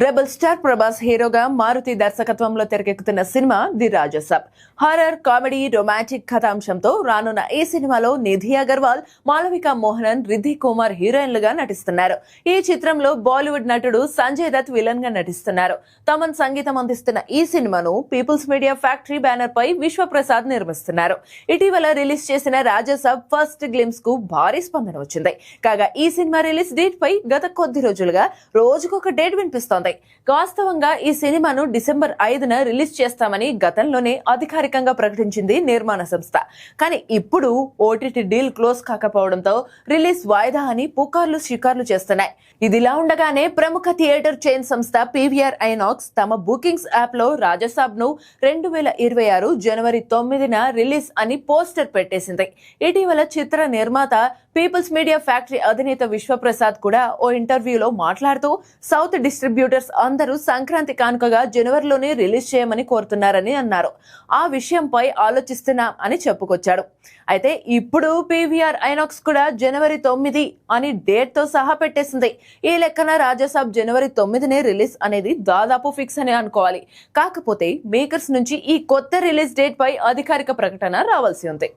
Rebel star Prabhas హీరోగా మారుతి దర్శకత్వంలో తెరకెక్కుతున్న cinema the Raja Saab. Horror, comedy, romantic కథాంశంతో రానున్న ఈ సినిమాలో నిధి అగర్వాల్, మాళవిక మోహనన్, రిద్ధి కుమార్ హీరోయిన్లుగా నటిస్తున్నారు. ఈ చిత్రంలో బాలీవుడ్ నటుడు సంజయ్ దత్ విలన్ గా నటిస్తున్నారు. తమన్ సంగీతం అందిస్తున్న ఈ సినిమాను పీపుల్స్ మీడియా ఫ్యాక్టరీ బ్యానర్ పై విశ్వప్రసాద్ నిర్మిస్తున్నారు. ఇటీవల రిలీజ్ చేసిన రాజసాబ్ ఫస్ట్ గ్లిమ్స్ కు భారీ స్పందన వచ్చింది. కాగా ఈ సినిమా రిలీజ్ డేట్ పై గత కొద్ది రోజులుగా రోజుకొక డేట్ వినిపిస్తోంది. వాస్తవంగా ఈ సినిమాను డిసెంబర్ 5న రిలీజ్ చేస్తామని గతంలోనే అధికారికంగా ప్రకటించింది నిర్మాణ సంస్థ. కానీ ఇప్పుడు ఓటీటీ డీల్ క్లోజ్ కాకపోవడంతో రిలీజ్ వాయిదా అని పుకార్లు షికార్లు చేస్తున్నాయి. ఇదిలా ఉండగానే ప్రముఖ థియేటర్ చైన్ సంస్థ పీవీఆర్ ఐనాక్స్ తమ బుకింగ్స్ యాప్ లో రాజసాబ్ ను 2026 జనవరి 9న రిలీజ్ అని పోస్టర్ పెట్టేసింది. ఇటీవల చిత్ర నిర్మాత పీపుల్స్ మీడియా ఫ్యాక్టరీ అధినేత విశ్వప్రసాద్ కూడా ఓ ఇంటర్వ్యూలో మాట్లాడుతూ సౌత్ డిస్ట్రిబ్యూటర్స్ అందరూ సంక్రాంతి కానుకగా జనవరిలోనే రిలీజ్ చేయమని కోరుతున్నారని అన్నారు. ఆ విషయంపై ఆలోచిస్తున్నాం అని చెప్పుకొచ్చాడు. అయితే ఇప్పుడు పీవీఆర్ ఐనాక్స్ కూడా జనవరి 9 అని డేట్ తో సహా పెట్టేసింది. ఈ లెక్కన రాజసాబ్ జనవరి 9నే రిలీజ్ అనేది దాదాపు ఫిక్స్ అని అనుకోవాలి. కాకపోతే మేకర్స్ నుంచి ఈ కొత్త రిలీజ్ డేట్ పై అధికారిక ప్రకటన రావాల్సి ఉంది.